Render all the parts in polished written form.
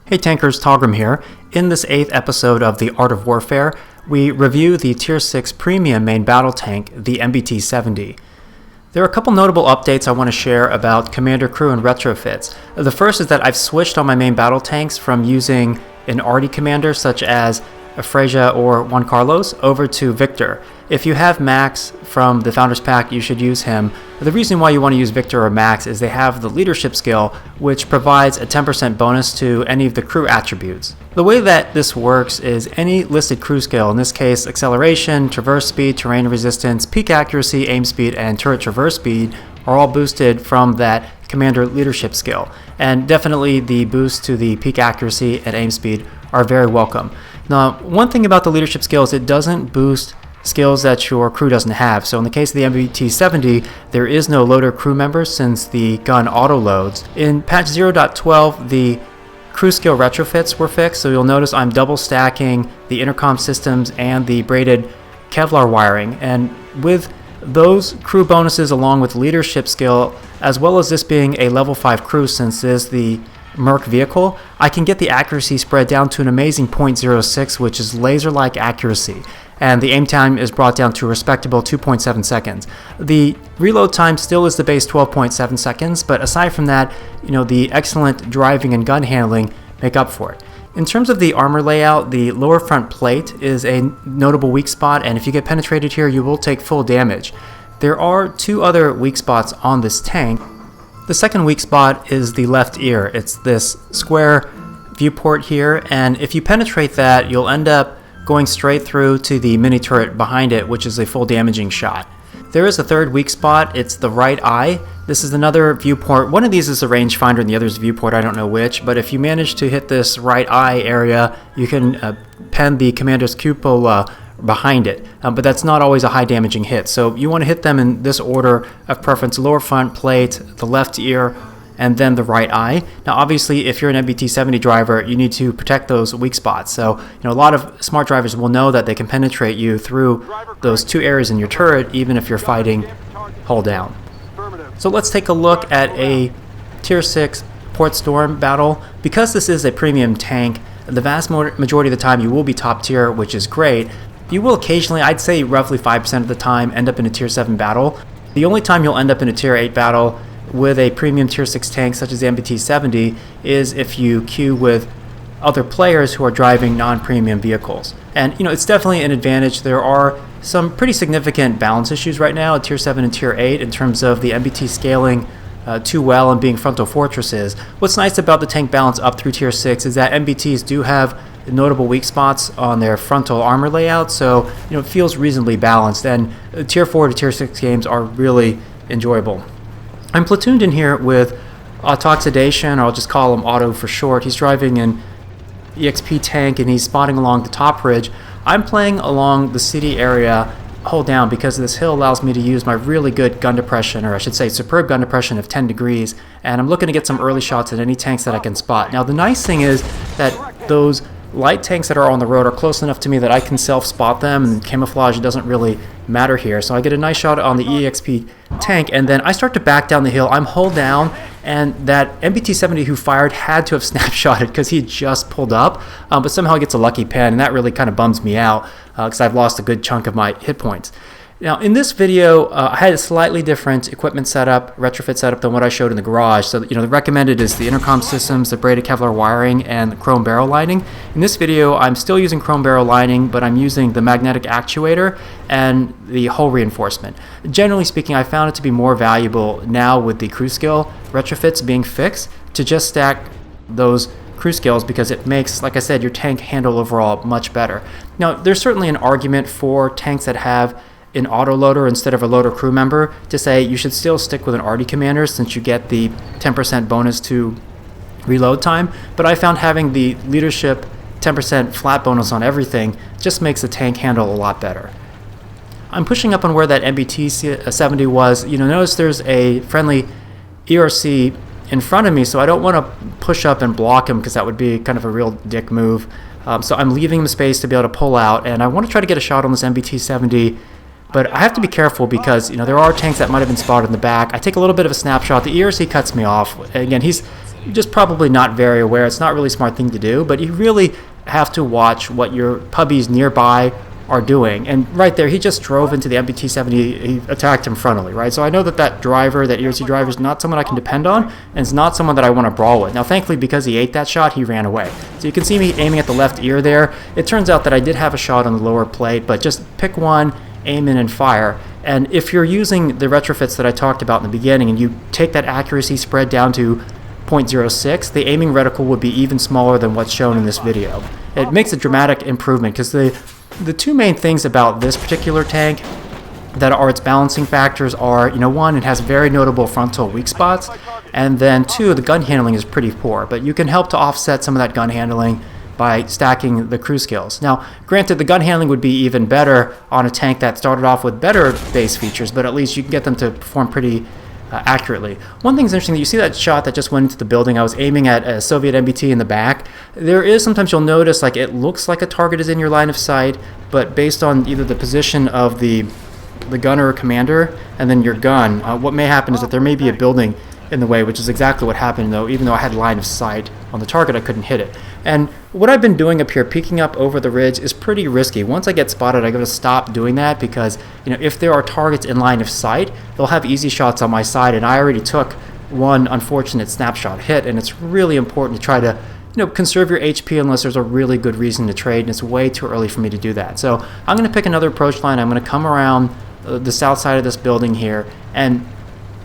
Hey tankers, Taugrim here. In this 8th episode of The Art of Warfare, we review the Tier 6 Premium main battle tank, the MBT-70. There are a couple notable updates I want to share about Commander Crew and retrofits. The first is that I've switched on my main battle tanks from using an arty commander such as a Freja or Juan Carlos over to Victor. If you have Max from the Founders Pack, you should use him. The reason why you want to use Victor or Max is they have the leadership skill, which provides a 10% bonus to any of the crew attributes. The way that this works is any listed crew skill, in this case acceleration, traverse speed, terrain resistance, peak accuracy, aim speed, and turret traverse speed, are all boosted from that commander leadership skill. And definitely the boost to the peak accuracy and aim speed are very welcome. Now, one thing about the leadership skill is it doesn't boost skills that your crew doesn't have. So in the case of the MBT-70, there is no loader crew member since the gun auto-loads. In patch 0.12, the crew skill retrofits were fixed, so you'll notice I'm double stacking the intercom systems and the braided Kevlar wiring. And with those crew bonuses along with leadership skill, as well as this being a level 5 crew since this is the Merc vehicle, I can get the accuracy spread down to an amazing 0.06, which is laser-like accuracy. And the aim time is brought down to a respectable 2.7 seconds. The reload time still is the base 12.7 seconds, but aside from that, the excellent driving and gun handling make up for it. In terms of the armor layout, the lower front plate is a notable weak spot, and if you get penetrated here, you will take full damage. There are two other weak spots on this tank. The second weak spot is the left ear. It's this square viewport here, and if you penetrate that, you'll end up going straight through to the mini turret behind it, which is a full damaging shot. There is a third weak spot. It's the right eye. This is another viewport. One of these is a rangefinder and the other is a viewport. I don't know which, but if you manage to hit this right eye area, you can pen the commander's cupola behind it, but that's not always a high damaging hit. So you want to hit them in this order of preference: lower front plate, the left ear, and then the right eye. Now obviously if you're an MBT-70 driver, you need to protect those weak spots. So a lot of smart drivers will know that they can penetrate you through those two areas in your turret even if you're fighting hull down. So let's take a look at a Tier 6 Port Storm battle. Because this is a premium tank, the vast majority of the time you will be top tier, which is great. You will occasionally, I'd say roughly 5% of the time, end up in a Tier 7 battle. The only time you'll end up in a Tier 8 battle with a premium Tier 6 tank such as the MBT-70 is if you queue with other players who are driving non-premium vehicles. And it's definitely an advantage. There are some pretty significant balance issues right now at Tier 7 and Tier 8 in terms of the MBT scaling too well and being frontal fortresses. What's nice about the tank balance up through Tier 6 is that MBTs do have notable weak spots on their frontal armor layout, so it feels reasonably balanced, and Tier 4 to Tier 6 games are really enjoyable. I'm platooned in here with Autoxidation, or I'll just call him Auto for short. He's driving an EXP tank and he's spotting along the top ridge. I'm playing along the city area hull down because this hill allows me to use my really good gun depression, or I should say superb gun depression of 10 degrees, and I'm looking to get some early shots at any tanks that I can spot. Now the nice thing is that those light tanks that are on the road are close enough to me that I can self-spot them, and camouflage doesn't really matter here. So I get a nice shot on the EXP tank, and then I start to back down the hill. I'm hull down, and that MBT-70 who fired had to have snapshotted because he just pulled up, but somehow he gets a lucky pen, and that really kind of bums me out because I've lost a good chunk of my hit points. Now in this video, I had a slightly different equipment setup, retrofit setup, than what I showed in the garage. So the recommended is the intercom systems, the braided Kevlar wiring, and the chrome barrel lining. In this video, I'm still using chrome barrel lining, but I'm using the magnetic actuator and the hull reinforcement. Generally speaking, I found it to be more valuable now with the crew skill retrofits being fixed to just stack those crew skills because it makes, like I said, your tank handle overall much better. Now, there's certainly an argument for tanks that have an autoloader instead of a loader crew member to say you should still stick with an arty commander since you get the 10% bonus to reload time, but I found having the leadership 10% flat bonus on everything just makes the tank handle a lot better. I'm pushing up on where that MBT-70 was. Notice there's a friendly ERC in front of me, so I don't want to push up and block him because that would be kind of a real dick move. So I'm leaving him space to be able to pull out, and I want to try to get a shot on this MBT-70. But I have to be careful because there are tanks that might have been spotted in the back. I take a little bit of a snapshot. The ERC cuts me off. Again, he's just probably not very aware. It's not really a smart thing to do, but you really have to watch what your pubbies nearby are doing. And right there, he just drove into the MBT-70. He attacked him frontally, right? So I know that driver, that ERC driver, is not someone I can depend on, and it's not someone that I want to brawl with. Now, thankfully, because he ate that shot, he ran away. So you can see me aiming at the left ear there. It turns out that I did have a shot on the lower plate, but just pick one, aim in, and fire. And if you're using the retrofits that I talked about in the beginning, and you take that accuracy spread down to 0.06, the aiming reticle would be even smaller than what's shown in this video. It makes a dramatic improvement because the two main things about this particular tank that are its balancing factors are, one, it has very notable frontal weak spots, and then two, the gun handling is pretty poor, but you can help to offset some of that gun handling by stacking the crew skills. Now, granted, the gun handling would be even better on a tank that started off with better base features, but at least you can get them to perform pretty accurately. One thing's interesting, that you see that shot that just went into the building. I was aiming at a Soviet MBT in the back. There is sometimes you'll notice like it looks like a target is in your line of sight, but based on either the position of the gunner or commander and then your gun, what may happen is that there may be a building in the way, which is exactly what happened, though. Even though I had line of sight on the target, I couldn't hit it. And what I've been doing up here, peeking up over the ridge, is pretty risky. Once I get spotted, I got to stop doing that because, if there are targets in line of sight, they'll have easy shots on my side, and I already took one unfortunate snapshot hit, and it's really important to try to conserve your HP unless there's a really good reason to trade, and it's way too early for me to do that. So I'm going to pick another approach line. I'm going to come around the south side of this building here, and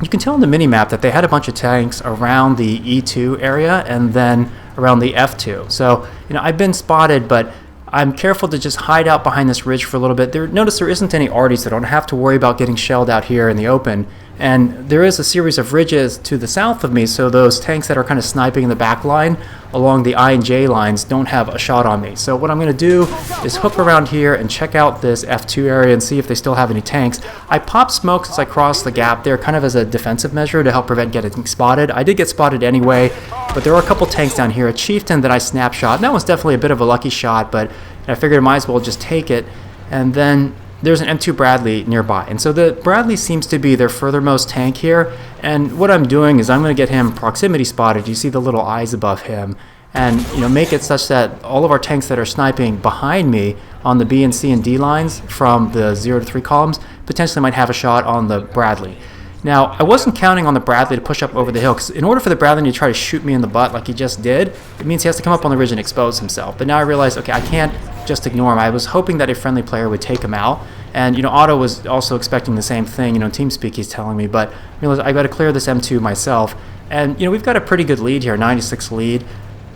you can tell in the mini-map that they had a bunch of tanks around the E2 area and then around the F2. So, I've been spotted, but I'm careful to just hide out behind this ridge for a little bit. Notice there isn't any arties, so I don't have to worry about getting shelled out here in the open. And there is a series of ridges to the south of me, so those tanks that are kind of sniping in the back line along the I and J lines don't have a shot on me. So what I'm going to do is hook around here and check out this F2 area and see if they still have any tanks. I popped smoke as I crossed the gap there, kind of as a defensive measure to help prevent getting spotted. I did get spotted anyway, but there were a couple tanks down here. A chieftain that I snapshot, and that was definitely a bit of a lucky shot, but I figured I might as well just take it. And then there's an M2 Bradley nearby, and so the Bradley seems to be their furthermost tank here, and what I'm doing is I'm going to get him proximity spotted. You see the little eyes above him, and make it such that all of our tanks that are sniping behind me on the B and C and D lines from the 0 to 3 columns potentially might have a shot on the Bradley. Now, I wasn't counting on the Bradley to push up over the hill, because in order for the Bradley to try to shoot me in the butt like he just did, it means he has to come up on the ridge and expose himself. But now I realize, okay, I can't just ignore him. I was hoping that a friendly player would take him out, and Otto was also expecting the same thing. TeamSpeak he's telling me, but I realized I got to clear this M2 myself. And we've got a pretty good lead here, 96 lead.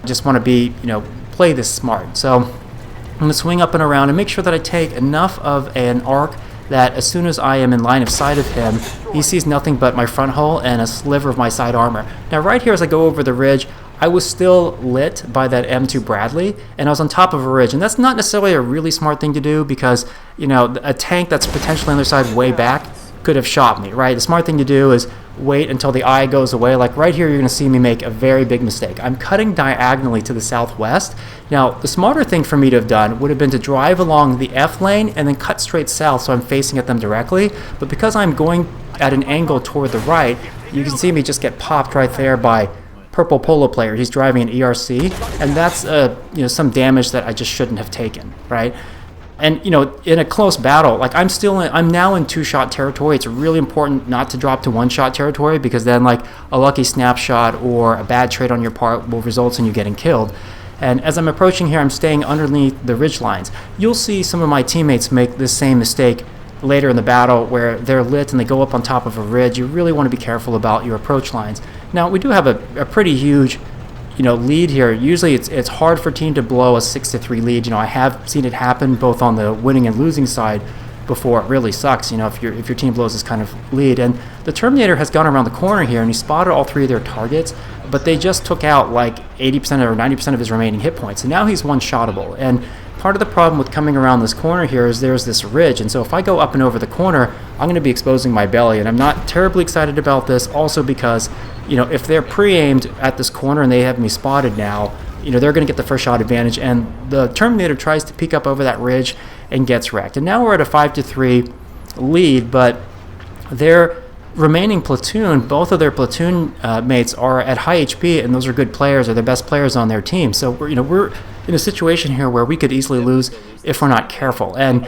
I just want to be, play this smart. So I'm going to swing up and around and make sure that I take enough of an arc that as soon as I am in line of sight of him, he sees nothing but my front hull and a sliver of my side armor. Now right here as I go over the ridge, I was still lit by that M2 Bradley, and I was on top of a ridge, and that's not necessarily a really smart thing to do because, a tank that's potentially on the side way back could have shot me, right? The smart thing to do is wait until the eye goes away. Like right here, you're going to see me make a very big mistake. I'm cutting diagonally to the southwest. Now, the smarter thing for me to have done would have been to drive along the F lane and then cut straight south so I'm facing at them directly. But because I'm going at an angle toward the right, you can see me just get popped right there by purple polo player. He's driving an ERC, and that's some damage that I just shouldn't have taken, right? And in a close battle, like I'm now in 2-shot territory. It's really important not to drop to 1-shot territory, because then like a lucky snapshot or a bad trade on your part will result in you getting killed. And as I'm approaching here, I'm staying underneath the ridge lines. You'll see some of my teammates make this same mistake later in the battle where they're lit and they go up on top of a ridge. You really want to be careful about your approach lines. Now, we do have a pretty huge lead here. Usually it's hard for a team to blow a 6-3 lead. I have seen it happen both on the winning and losing side before. It really sucks, if your team blows this kind of lead. And the Terminator has gone around the corner here and he spotted all 3 of their targets, but they just took out like 80% or 90% of his remaining hit points. And now he's one-shottable. And part of the problem with coming around this corner here is there's this ridge, and so if I go up and over the corner, I'm going to be exposing my belly, and I'm not terribly excited about this, also because if they're pre-aimed at this corner and they have me spotted now, they're going to get the first shot advantage, and the Terminator tries to peek up over that ridge and gets wrecked. And now we're at a 5-3 lead, but they're remaining platoon, both of their platoon mates are at high HP, and those are good players, or the best players on their team. So we're in a situation here where we could easily lose if we're not careful. And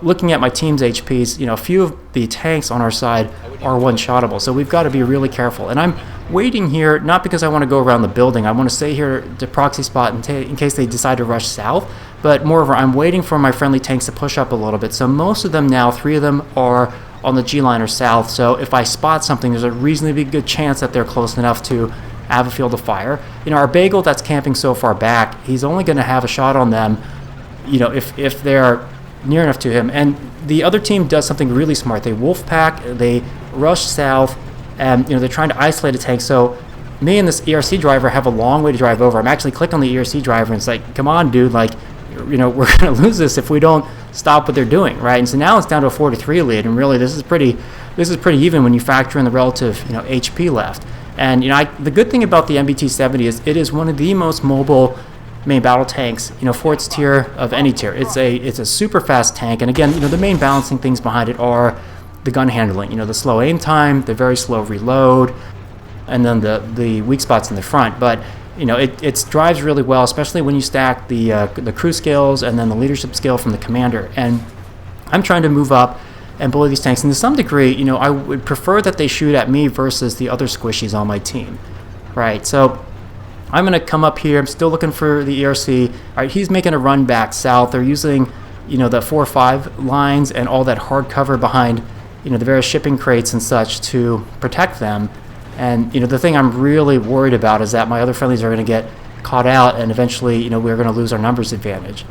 looking at my team's HPs, a few of the tanks on our side are one-shottable. So we've got to be really careful. And I'm waiting here not because I want to go around the building. I want to stay here to proxy spot in case they decide to rush south. But moreover, I'm waiting for my friendly tanks to push up a little bit. So most of them now, 3 of them are on the G line or south. So if I spot something, there's a reasonably good chance that they're close enough to have a field of fire. Our bagel that's camping so far back, he's only going to have a shot on them, if they're near enough to him. And the other team does something really smart. They wolf pack, they rush south, and they're trying to isolate a tank. So me and this ERC driver have a long way to drive over. I'm actually clicking on the ERC driver, and it's like, come on, dude, like, we're going to lose this if we don't stop what they're doing, right? And so now it's down to a 4-3 lead, and really this is pretty even when you factor in the relative HP left. And the good thing about the MBT-70 is it is one of the most mobile main battle tanks, for its tier of any tier. It's a super fast tank, and again, the main balancing things behind it are the gun handling, the slow aim time, the very slow reload, and then the weak spots in the front. But it drives really well, especially when you stack the crew skills and then the leadership skill from the commander. And I'm trying to move up and bully these tanks, and to some degree, I would prefer that they shoot at me versus the other squishies on my team, right? So I'm going to come up here. I'm still looking for the ERC. All right, he's making a run back south. They're using, the 4-5 lines and all that hard cover behind, the various shipping crates and such to protect them. And, the thing I'm really worried about is that my other friendlies are going to get caught out, and eventually, we're going to lose our numbers advantage.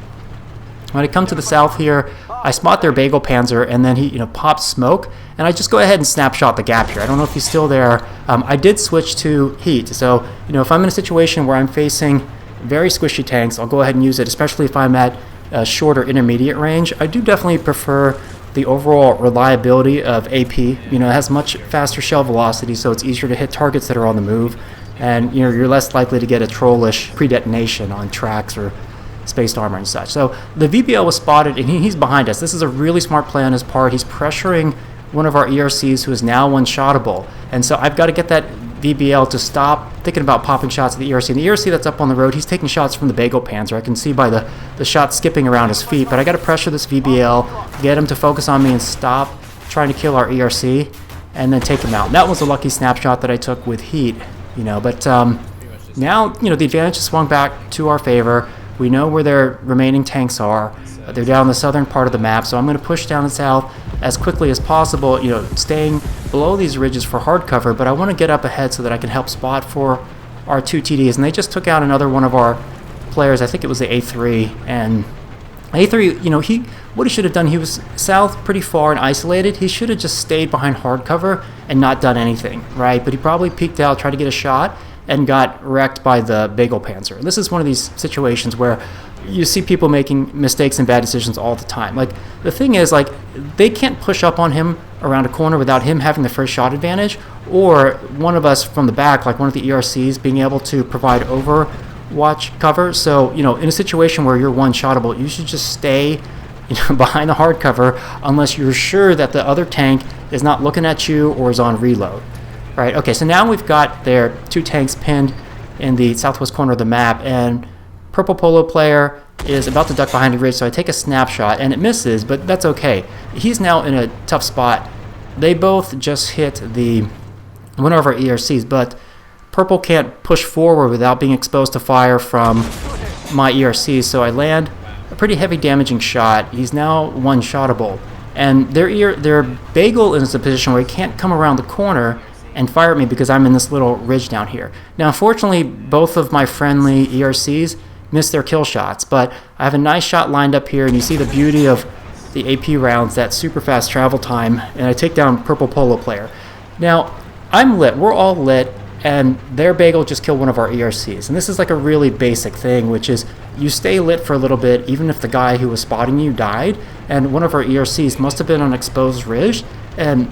When I come to the south here, I spot their bagel panzer, and then he pops smoke, and I just go ahead and snapshot the gap here. I don't know if he's still there. I did switch to heat, so if I'm in a situation where I'm facing very squishy tanks, I'll go ahead and use it, especially if I'm at a short or intermediate range. I do definitely prefer the overall reliability of AP. It has much faster shell velocity, so it's easier to hit targets that are on the move, and you're less likely to get a trollish pre-detonation on tracks or spaced armor and such. So the VBL was spotted, and he's behind us. This is a really smart play on his part. He's pressuring one of our ERCs who is now one-shottable, and so I've got to get that VBL to stop thinking about popping shots at the ERC. And the ERC that's up on the road, he's taking shots from the bagel panzer. I can see by the shot skipping around his feet, but I got to pressure this VBL, get him to focus on me and stop trying to kill our ERC, and then take him out. And that was a lucky snapshot that I took with heat, but now the advantage has swung back to our favor. We know where their remaining tanks are. They're down the southern part of the map, so I'm going to push down the south as quickly as possible, staying below these ridges for hard cover, but I want to get up ahead so that I can help spot for our 2 TDs. And they just took out another one of our players. I think it was the A3, and A3, what he should have done, he was south pretty far and isolated. He should have just stayed behind hard cover and not done anything, right? But he probably peeked out, tried to get a shot, and got wrecked by the bagel panzer. And this is one of these situations where you see people making mistakes and bad decisions all the time. Like, the thing is, like, they can't push up on him around a corner without him having the first shot advantage, or one of us from the back, like one of the ERCs, being able to provide overwatch cover. So, in a situation where you're one-shottable, you should just stay behind the hard cover unless you're sure that the other tank is not looking at you or is on reload. Right, okay, so now we've got their 2 tanks pinned in the southwest corner of the map, and purple polo player is about to duck behind a ridge, so I take a snapshot, and it misses, but that's okay. He's now in a tough spot. They both just hit one of our ERCs, but purple can't push forward without being exposed to fire from my ERCs, so I land a pretty heavy damaging shot. He's now one-shottable, and their bagel is in a position where he can't come around the corner and fire at me because I'm in this little ridge down here. Now, unfortunately, both of my friendly ERCs missed their kill shots, but I have a nice shot lined up here, and you see the beauty of the AP rounds, that super fast travel time, and I take down purple polo player. Now, I'm lit. We're all lit, and their bagel just killed one of our ERCs. And this is like a really basic thing, which is you stay lit for a little bit, even if the guy who was spotting you died, and one of our ERCs must have been on exposed ridge, and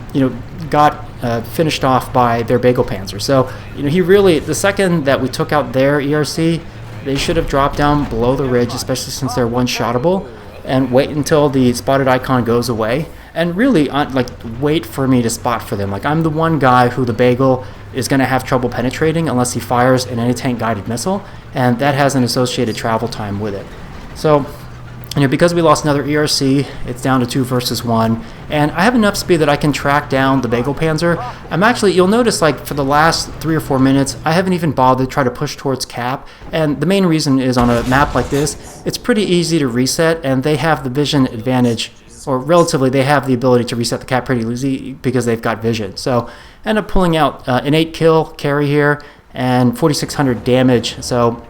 got finished off by their bagel panzer. So he really, the second that we took out their ERC, they should have dropped down below the ridge, especially since they're one-shottable, and wait until the spotted icon goes away, and really like wait for me to spot for them. Like I'm the one guy who the Bagel is going to have trouble penetrating unless he fires an anti-tank guided missile, and that has an associated travel time with it. So because we lost another ERC, it's down to 2 versus 1, and I have enough speed that I can track down the Bagel Panzer. I'm actually, you'll notice like for the last 3 or 4 minutes, I haven't even bothered to try to push towards cap, and the main reason is on a map like this, it's pretty easy to reset, and they have the vision advantage, or relatively they have the ability to reset the cap pretty easy because they've got vision. So I end up pulling out an 8 kill carry here and 4,600 damage. So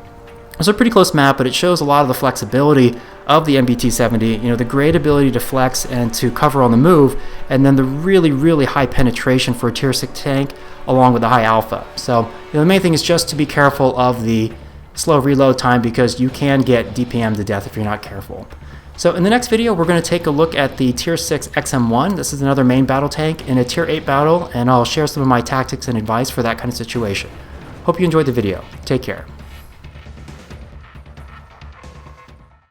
it's a pretty close map, but it shows a lot of the flexibility of the MBT-70, the great ability to flex and to cover on the move, and then the really, really high penetration for a tier 6 tank along with the high alpha. So the main thing is just to be careful of the slow reload time because you can get DPM to death if you're not careful. So in the next video, we're going to take a look at the tier 6 XM1. This is another main battle tank in a tier 8 battle, and I'll share some of my tactics and advice for that kind of situation. Hope you enjoyed the video. Take care.